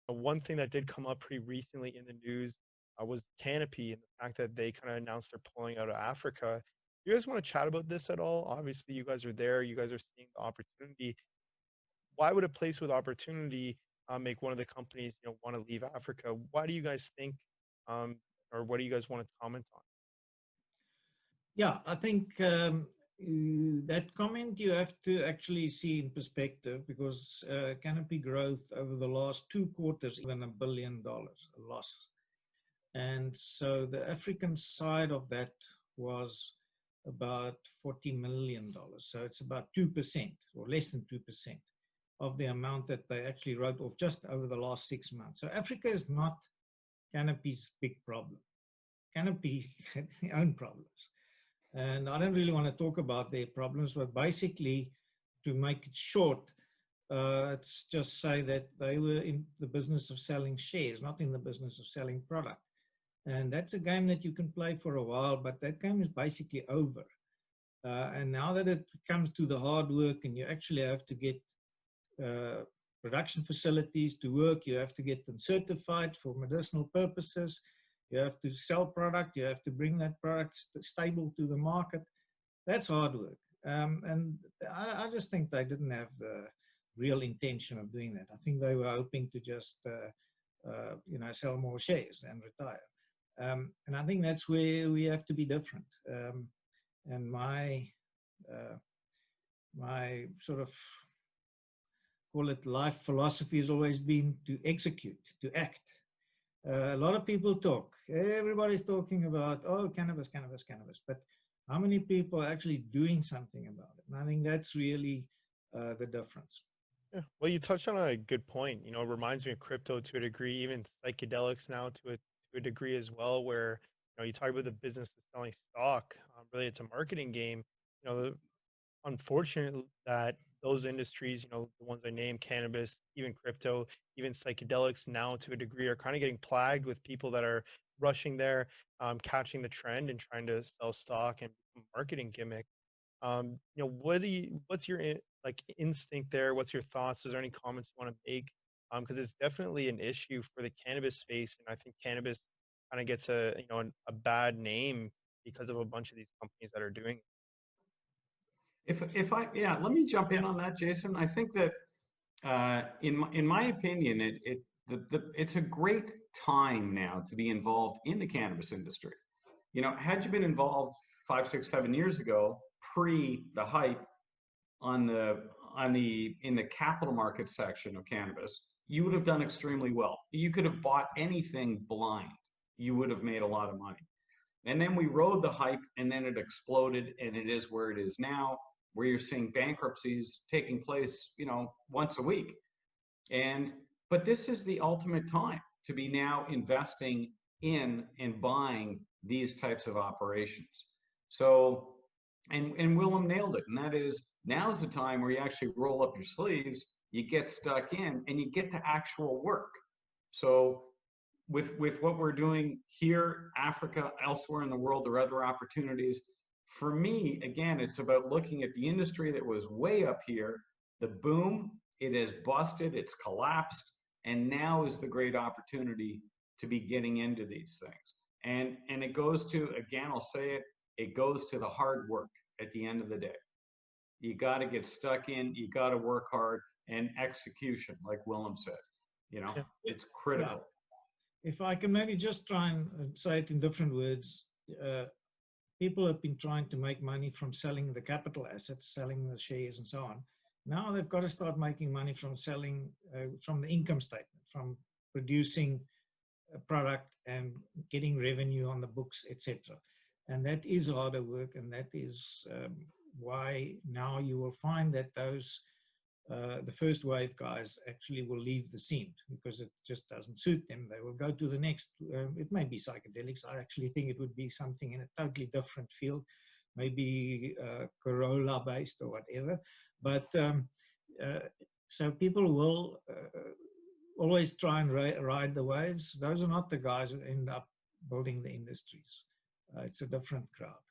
One thing that did come up pretty recently in the news was Canopy and the fact that they kind of announced they're pulling out of Africa. You guys want to chat about this at all? Obviously, you guys are there. You guys are seeing the opportunity. Why would a place with opportunity make one of the companies, want to leave Africa? Why do you guys think, um, or what do you guys want to comment on? Yeah, I think that comment you have to actually see in perspective because canopy growth over the last 2 quarters, even $1 billion loss. And so the African side of that was about $40 million. So it's about 2% or less than 2% of the amount that they actually wrote off just over the last 6 months. So Africa is not Canopy's big problem. Canopy had their own problems. And I don't really want to talk about their problems, but basically, to make it short, it's just say that they were in the business of selling shares, not in the business of selling product. And that's a game that you can play for a while, but that game is basically over. And now that it comes to the hard work and you actually have to get production facilities to work, you have to get them certified for medicinal purposes, you have to sell product, you have to bring that product stable to the market. That's hard work. And I just think they didn't have the real intention of doing that. I think they were hoping to just, sell more shares and retire. And I think that's where we have to be different. And my sort of, call it life philosophy has always been to execute, to act. A lot of people talk. Everybody's talking about, oh, cannabis, cannabis, cannabis. But how many people are actually doing something about it? And I think that's really the difference. Yeah, well, you touched on a good point. It reminds me of crypto to a degree, even psychedelics now to a degree as well, where you talk about the business of selling stock. Really, it's a marketing game. Unfortunate that those industries, the ones I named, cannabis, even crypto, even psychedelics now to a degree are kind of getting plagued with people that are rushing there, catching the trend and trying to sell stock and marketing gimmick. What's your instinct there? What's your thoughts? Is there any comments you want to make? Because it's definitely an issue for the cannabis space, and I think cannabis kind of gets a bad name because of a bunch of these companies that are doing it. Let me jump in on that, Jason. I think that in my opinion, it's a great time now to be involved in the cannabis industry. Had you been involved 5, 6, 7 years ago, pre the hype in the capital market section of cannabis, you would have done extremely well. You could have bought anything blind. You would have made a lot of money. And then we rode the hype, and then it exploded, and it is where it is now, where you're seeing bankruptcies taking place, once a week. But this is the ultimate time to be now investing in and buying these types of operations. So, and Willem nailed it. And that is, now's the time where you actually roll up your sleeves, you get stuck in, and you get to actual work. So with what we're doing here, Africa, elsewhere in the world, there are other opportunities. For me, again, it's about looking at the industry that was way up here, the boom, it has busted, it's collapsed, and now is the great opportunity to be getting into these things. And it goes to, again, I'll say it, it goes to the hard work at the end of the day. You got to get stuck in, you got to work hard, and execution, like Willem said, it's critical. Yeah. If I can maybe just try and say it in different words, people have been trying to make money from selling the capital assets, selling the shares and so on. Now they've got to start making money from selling, from the income statement, from producing a product and getting revenue on the books, etc. And that is harder work, and that is why now you will find that those the first wave guys actually will leave the scene because it just doesn't suit them. They will go to the next. It may be psychedelics. I actually think it would be something in a totally different field, maybe Corolla based or whatever. But so people will always try and ride the waves. Those are not the guys who end up building the industries. It's a different crowd.